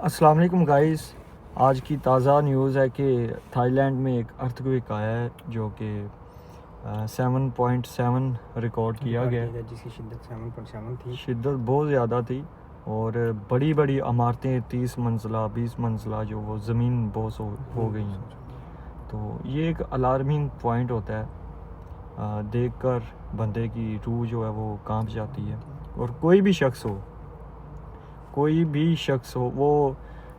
السلام علیکم گائز. آج کی تازہ نیوز ہے کہ تھائی لینڈ میں ایک ارتھ کویک آیا ہے جو کہ 7.7 ریکارڈ کیا گیا ہے, جس کی شدت 7.7 تھی. شدت بہت زیادہ تھی اور بڑی بڑی عمارتیں 30 منزلہ 20 منزلہ جو وہ زمین بوس ہو گئی ہیں. تو یہ ایک الارمنگ پوائنٹ ہوتا ہے, دیکھ کر بندے کی روح جو ہے وہ کانپ جاتی ہے. اور کوئی بھی شخص ہو وہ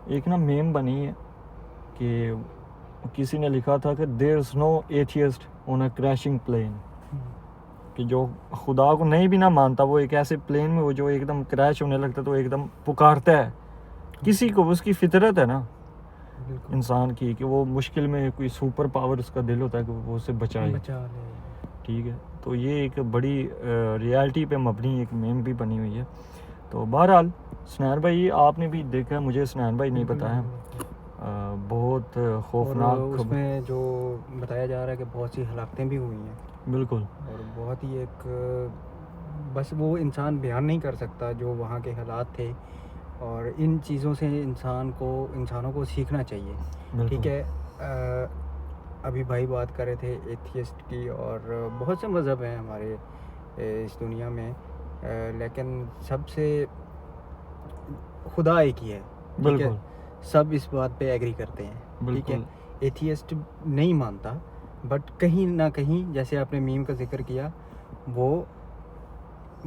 ایک نا میم بنی ہے کہ کسی نے لکھا تھا کہ دیر از نو ایتھیسٹ آن اے کریشنگ پلین, کہ جو خدا کو نہیں بھی نہ مانتا وہ ایک ایسے پلین میں وہ جو ایک دم کریش ہونے لگتا ہے تو ایک دم پکارتا ہے کسی کو. اس کی فطرت ہے نا انسان کی کہ وہ مشکل میں کوئی سپر پاور اس کا دل ہوتا ہے کہ وہ اسے بچائے. ٹھیک ہے, تو یہ ایک بڑی ریالٹی پہ مبنی ایک میم بھی بنی ہوئی ہے. تو بہرحال سنان بھائی آپ نے بھی دیکھا ہے, مجھے سنان بھائی نہیں بتایا, بہت خوفناک. اس میں جو بتایا جا رہا ہے کہ بہت سی ہلاکتیں بھی ہوئی ہیں. بالکل. اور بہت ہی ایک بس وہ انسان بیان نہیں کر سکتا جو وہاں کے حالات تھے, اور ان چیزوں سے انسانوں کو سیکھنا چاہیے. ٹھیک ہے, ابھی بھائی بات کر رہے تھے ایتھیسٹ کی, اور بہت سے مذہب ہیں ہمارے اس دنیا میں, لیکن سب سے خدا ایک ہی ہے. ٹھیک ہے, سب اس بات پہ ایگری کرتے ہیں. ٹھیک ہے, ایتھیسٹ نہیں مانتا, بٹ کہیں نہ کہیں جیسے آپ نے میم کا ذکر کیا وہ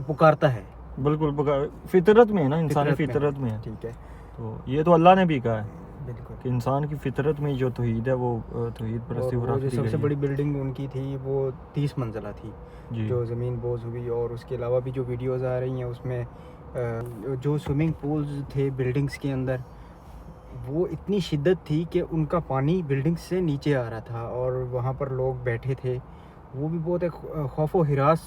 پکارتا ہے. بالکل فطرت میں ہے نا, انسانی فطرت میں ہے. ٹھیک ہے, تو یہ تو اللہ نے بھی کہا ہے بالکل کہ انسان کی فطرت میں جو توحید ہے وہ توحید پرستی وہ جو سب سے بڑی بلڈنگ ان کی تھی وہ 30 منزلہ تھی جو زمین بوز ہوئی. اور اس کے علاوہ بھی جو ویڈیوز آ رہی ہیں اس میں جو سوئمنگ پولز تھے بلڈنگز کے اندر وہ اتنی شدت تھی کہ ان کا پانی بلڈنگ سے نیچے آ رہا تھا, اور وہاں پر لوگ بیٹھے تھے, وہ بھی بہت ایک خوف و ہراس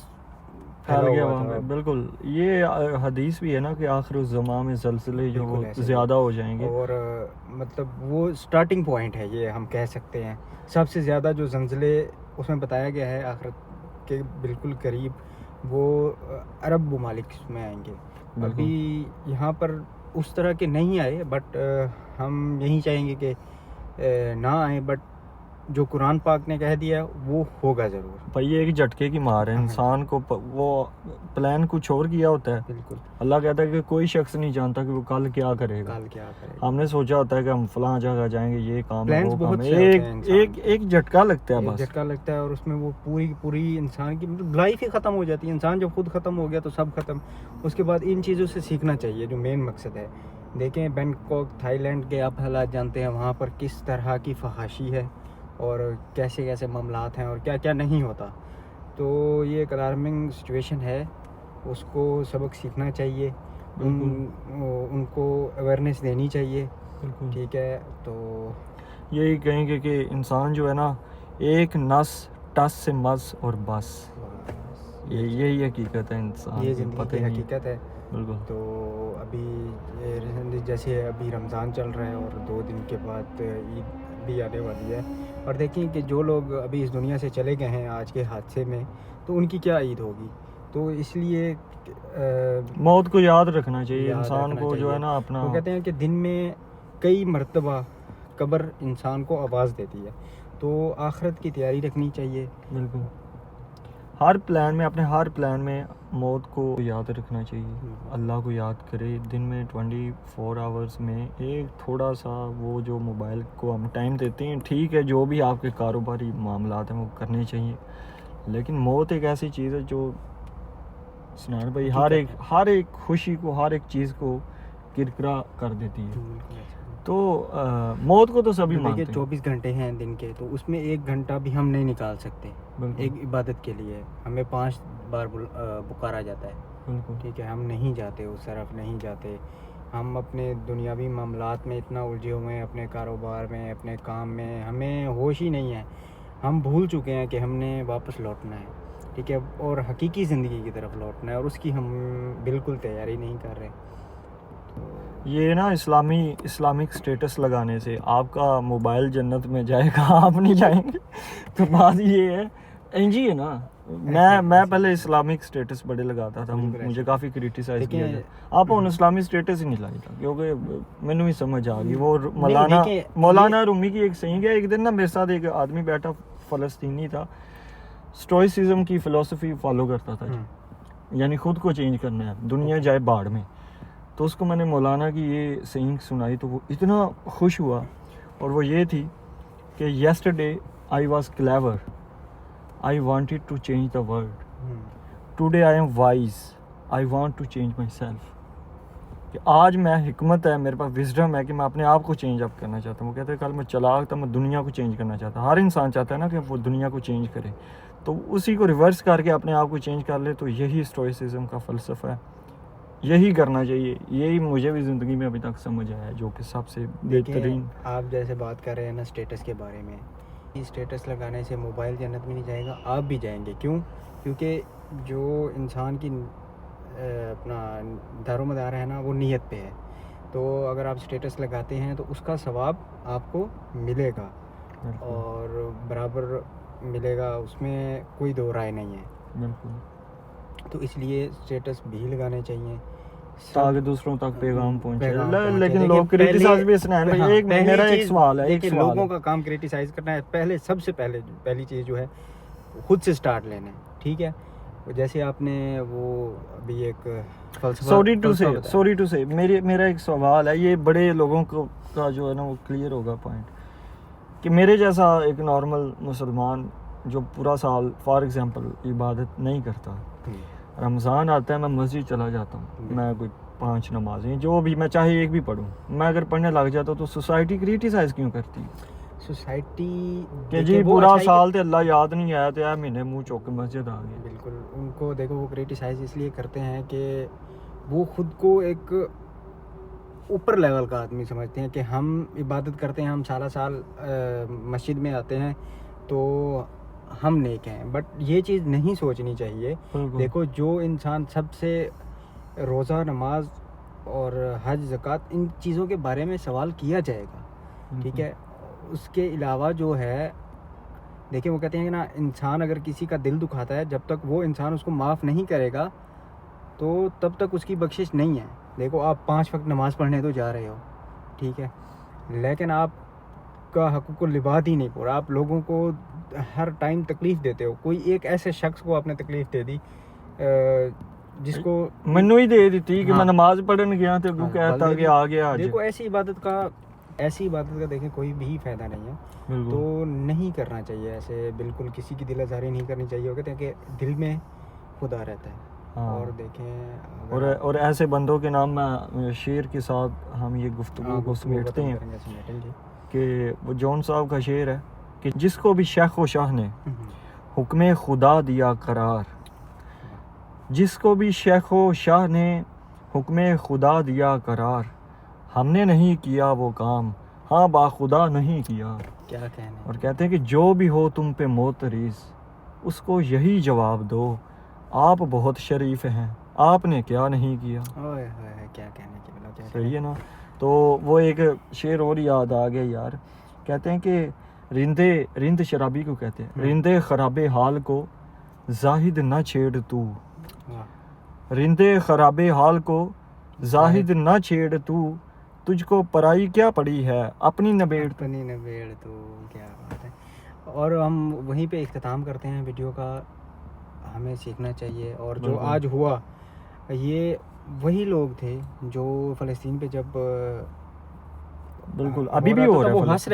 پھیل گیا وہاں پہ. بالکل, یہ حدیث بھی ہے نا کہ آخر الزمان میں زلزلے جو وہ زیادہ ہو جائیں گے, اور مطلب وہ سٹارٹنگ پوائنٹ ہے, یہ ہم کہہ سکتے ہیں. سب سے زیادہ جو زلزلے اس میں بتایا گیا ہے آخرت کے بالکل قریب وہ عرب ممالک میں آئیں گے. ابھی یہاں پر اس طرح کے نہیں آئے, بٹ ہم یہی چاہیں گے کہ نہ آئیں, بٹ جو قرآن پاک نے کہہ دیا وہ ہوگا ضرور. بھائی یہ ایک جھٹکے کی مار ہے انسان کو, وہ پلان کچھ اور کیا ہوتا ہے. بالکل, اللہ کہتا ہے کہ کوئی شخص نہیں جانتا کہ وہ کل کیا کرے گا. ہم نے سوچا ہوتا ہے کہ ہم فلاں جگہ جائیں گے, یہ کام ہے وہ کام ہے, ایک جھٹکا لگتا ہے, بس جھٹکا لگتا ہے, اور اس میں وہ پوری انسان کی مطلب لائف ہی ختم ہو جاتی ہے. انسان جب خود ختم ہو گیا تو سب ختم. اس کے بعد ان چیزوں سے سیکھنا چاہیے جو مین مقصد ہے. دیکھیں بینکاک تھائی لینڈ کے آپ حالات جانتے ہیں, وہاں پر کس طرح کی فحاشی ہے اور کیسے کیسے معاملات ہیں اور کیا کیا نہیں ہوتا. تو یہ ایک الارمنگ سچویشن ہے, اس کو سبق سیکھنا چاہیے, ان کو اویئرنیس دینی چاہیے. ٹھیک ہے, تو یہی کہیں گے کہ انسان جو ہے نا ایک نس ٹس سے مس اور بس, یہی حقیقت ہے انسان, یہ زندگی کی حقیقت ہے. بالکل. تو ابھی جیسے ابھی رمضان چل رہا ہے اور 2 دن کے بعد عید بھی آنے والی ہے, اور دیکھیں کہ جو لوگ ابھی اس دنیا سے چلے گئے ہیں آج کے حادثے میں تو ان کی کیا عید ہوگی. تو اس لیے موت کو یاد رکھنا چاہیے انسان کو, جو ہے نا اپنا, وہ کہتے ہیں کہ دن میں کئی مرتبہ قبر انسان کو آواز دیتی ہے, تو آخرت کی تیاری رکھنی چاہیے. بالکل, ہر پلان میں موت کو یاد رکھنا چاہیے. اللہ کو یاد کرے دن میں 24 آورز میں ایک تھوڑا سا, وہ جو موبائل کو ہم ٹائم دیتے ہیں ٹھیک ہے, جو بھی آپ کے کاروباری معاملات ہیں وہ کرنے چاہیے, لیکن موت ایک ایسی چیز ہے جو سنان بھائی ہر ایک خوشی کو, ہر ایک چیز کو کرکرا کر دیتی ہے. تو موت کو تو سبھی مانتے ہیں. 24 گھنٹے ہیں دن کے, تو اس میں 1 گھنٹہ بھی ہم نہیں نکال سکتے ایک عبادت کے لیے. ہمیں 5 بار پکارا جاتا ہے. ٹھیک ہے, ہم نہیں جاتے اس طرف, نہیں جاتے. ہم اپنے دنیاوی معاملات میں اتنا الجھے ہوئے ہیں, اپنے کاروبار میں, اپنے کام میں, ہمیں ہوش ہی نہیں ہے. ہم بھول چکے ہیں کہ ہم نے واپس لوٹنا ہے. ٹھیک ہے, اور حقیقی زندگی کی طرف لوٹنا ہے, اور اس کی ہم بالکل تیاری نہیں کر رہے. یہ نا اسلامک سٹیٹس لگانے سے آپ کا موبائل جنت میں جائے گا, آپ نہیں جائیں گے. تو بات یہ ہے, جی ہے نا. میں پہلے اسلامک اسٹیٹس بڑے لگاتا تھا, مجھے کافی کریٹیسائز کیا جاتا. آپ ان اسلامی اسٹیٹس ہی نہیں لگاتا کیونکہ مینو ہی سمجھ آ گئی. وہ مولانا رومی کی ایک صحیح ہے, ایک دن نا میرے ساتھ ایک آدمی بیٹھا, فلسطینی تھا, اسٹوئسزم کی فلسفی فالو کرتا تھا, یعنی خود کو چینج کرنا ہے, دنیا جائے باڑ میں. تو اس کو میں نے مولانا کی یہ سینگ سنائی تو وہ اتنا خوش ہوا, اور وہ یہ تھی کہ yesterday I was clever, I wanted to change the world. Today I am wise. I want to change myself. کہ آج میں حکمت ہے, میرے پاس وزڈم ہے کہ میں اپنے آپ کو چینج اپ کرنا چاہتا ہوں. وہ کہتے ہیں کل میں چلاک تھا, میں دنیا کو چینج کرنا چاہتا ہوں. ہر انسان چاہتا ہے نا کہ وہ دنیا کو چینج کرے, تو اسی کو ریورس کر کے اپنے آپ کو چینج کر لے. تو یہی اسٹوئسزم کا فلسفہ ہے, یہی کرنا چاہیے. یہی مجھے بھی زندگی میں ابھی تک سمجھ آیا ہے, جو کہ سب سے بہترین. آپ جیسے بات کر رہے ہیں نا اسٹیٹس کے بارے میں, اسٹیٹس لگانے سے موبائل جنت میں نہیں جائے گا, آپ بھی جائیں گے. کیوں؟ کیونکہ جو انسان کی اپنا دار و مدار ہے نا, وہ نیت پہ ہے. تو اگر آپ اسٹیٹس لگاتے ہیں تو اس کا ثواب آپ کو ملے گا, اور برابر ملے گا, اس میں کوئی دو رائے نہیں ہے. بالکل. تو اس لیے اسٹیٹس بھی لگانے چاہیے تاکہ دوسروں تک پیغام پہنچے. لیکن لوگ کریٹیسائز بھی اس نے, میرا ایک سوال ہے, ایک لوگوں کا کام کریٹیسائز کرنا ہے. پہلے سب سے پہلی چیز جو ہے خود سے سٹارٹ لینا ہے, ٹھیک ہے. جیسے آپ نے وہ ابھی ایک سوری ٹو سے میرا ایک سوال ہے, یہ بڑے لوگوں کا جو ہے نا وہ کلیئر ہوگا پوائنٹ, کہ میرے جیسا ایک نارمل مسلمان جو پورا سال فار ایگزامپل عبادت نہیں کرتا, رمضان آتا ہے میں مسجد چلا جاتا ہوں, میں کوئی 5 نمازیں جو بھی میں چاہے ایک بھی پڑھوں, میں اگر پڑھنے لگ جاتا ہوں تو سوسائٹی کریٹیسائز کیوں کرتی ہے؟ سوسائٹی کہ جی پورا سال تے اللہ یاد نہیں آیا تو مہینے منہ چوک کے مسجد آ گئے. بالکل, ان کو دیکھو وہ کریٹیسائز اس لیے کرتے ہیں کہ وہ خود کو ایک اوپر لیول کا آدمی سمجھتے ہیں, کہ ہم عبادت کرتے ہیں, ہم سال مسجد میں آتے ہیں تو ہم نیک ہیں. بٹ یہ چیز نہیں سوچنی چاہیے. دیکھو جو انسان سب سے روزہ, نماز اور حج, زکوٰۃ, ان چیزوں کے بارے میں سوال کیا جائے گا, ٹھیک ہے. اس کے علاوہ جو ہے دیکھیں وہ کہتے ہیں کہ نا, انسان اگر کسی کا دل دکھاتا ہے, جب تک وہ انسان اس کو معاف نہیں کرے گا تو تب تک اس کی بخشش نہیں ہے. دیکھو آپ 5 وقت نماز پڑھنے تو جا رہے ہو, ٹھیک ہے, لیکن آپ کا حقوق العباد ہی نہیں پورا, آپ لوگوں کو ہر ٹائم تکلیف دیتے ہو. کوئی ایک ایسے شخص کو آپ نے تکلیف دے دی جس کو منو ہی دے دیتی کہ میں نماز پڑھنے گیا تو وہ کہتا کہ آ گیا. دیکھو ایسی عبادت کا دیکھیں کوئی بھی فائدہ نہیں ہے, تو نہیں کرنا چاہیے ایسے. بالکل کسی کی دل آزاری نہیں کرنی چاہیے. وہ کہتے ہیں کہ دل میں خدا رہتا ہے. اور دیکھیں اور ایسے بندوں کے نام میں شعر کے ساتھ ہم یہ گفتگو کو سمیٹتے ہیں, کہ وہ جون صاحب کا شعر ہے کہ جس کو بھی شیخ و شاہ نے حکم خدا دیا قرار, جس کو بھی شیخ و شاہ نے حکم خدا دیا قرار, ہم نے نہیں کیا وہ کام, ہاں با خدا نہیں کیا. کیا کہنے. اور کہتے ہیں کہ جو بھی ہو تم پہ معترض, اس کو یہی جواب دو, آپ بہت شریف ہیں, آپ نے کیا نہیں کیا. کیا کہنے کی بلا. صحیح ہے نا. تو وہ ایک شعر اور یاد آ گیا یار, کہتے ہیں کہ رند شرابی کو کہتے ہیں, رندے خراب حال کو زاہد نہ چھیڑ تو, رندے خراب حال کو زاہد نہ چھیڑ تو, تجھ کو پرائی کیا پڑی ہے اپنی نبیڑ تو. کیا بات ہے. اور ہم وہیں پہ اختتام کرتے ہیں ویڈیو کا. ہمیں سیکھنا چاہیے. اور جو آج ہوا, یہ وہی لوگ تھے جو فلسطین پہ جب بالکل ابھی بھی ہو رہا ہے, وہ ہنس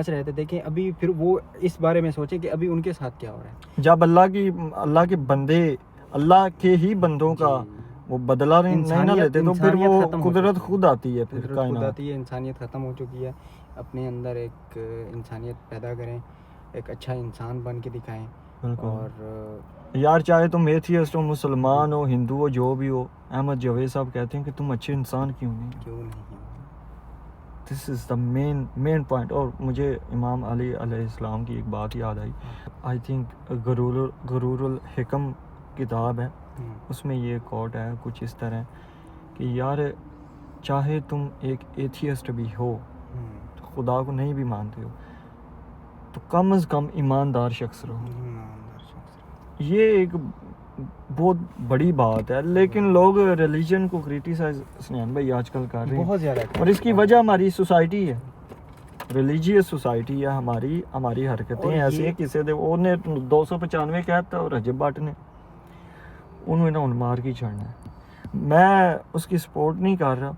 رہے تھے. دیکھیں ابھی پھر وہ اس بارے میں سوچیں کہ ابھی ان کے ساتھ کیا ہو رہا ہے. جب اللہ کے بندے, اللہ کے ہی بندوں کا وہ بدلہ نہیں نہ لیتے تو پھر وہ قدرت خود آتی ہے. پھر خود آتی ہے. انسانیت ختم ہو چکی ہے. اپنے اندر ایک انسانیت پیدا کریں, ایک اچھا انسان بن کے دکھائیں. اور یار چاہے تم ایتھیسٹ ہو, مسلمان ہو, ہندو ہو, جو بھی ہو, احمد جاوید صاحب کہتے ہیں کہ تم اچھے انسان کیوں نہیں. دس از دا مین پوائنٹ. اور مجھے امام علی علیہ السلام کی ایک بات یاد آئی. آئی تھنک غرور الحکم کتاب ہے, اس میں یہ کوٹ ہے کچھ اس طرح کہ یار چاہے تم ایک ایتھیسٹ بھی ہو, خدا کو نہیں بھی مانتے ہو, تو کم از کم ایماندار شخص رہو. یہ ایک بہت بڑی بات ہے، لیکن لوگ ریلیجن کو کریٹیسائز سنیان بھائی آج کل کر رہے ہیں، بہت زیادہ اور اس کی وجہ ہماری سوسائٹی ہے، ریلیجیس سوسائٹی ہے ہماری حرکتیں ایسی ہیں. کسی دے انہیں 295 کہتا اور رجب بٹ نے انہوں نے مار کی چھڑنا ہے. میں اس کی سپورٹ نہیں کر رہا،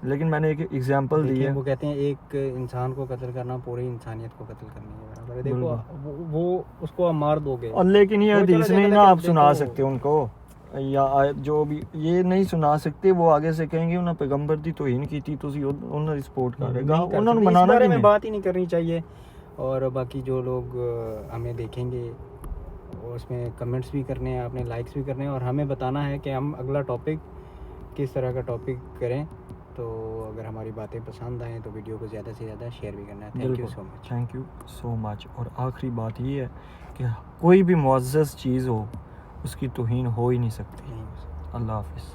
لیکن میں نے ایک ایگزامپل دی ہے. وہ کہتے ہیں ایک انسان کو قتل کرنا پوری انسانیت کو قتل کرنے کے برابر ہے. دیکھو وہ اس کو آپ مار دو گے، اور لیکن یہ وہ حدیث چلا نہیں جائے نا گا آپ کہ سنا دیکھو- سکتے ان کو، یا جو بھی یہ نہیں سنا سکتے، وہ آگے سے کہیں گے انہوں نے پیغمبر دی توہین کی تھی، تسی انہوں نے سپورٹ کر رہے گا، نہیں کر انہوں نے سکتے. اس منانا بارے بھی میں نہیں. بات ہی نہیں کرنی چاہیے. اور باقی جو لوگ ہمیں دیکھیں گے اس میں کمنٹس بھی کرنے ہیں، آپ نے لائکس بھی کرنے ہیں، اور ہمیں بتانا ہے کہ ہم اگلا ٹاپک کس طرح کا ٹاپک کریں. تو اگر ہماری باتیں پسند آئیں تو ویڈیو کو زیادہ سے زیادہ شیئر بھی کرنا ہے. Thank you so much. Thank you so much. اور آخری بات یہ ہے کہ کوئی بھی معزز چیز ہو اس کی توہین ہو ہی نہیں سکتی. اللہ حافظ.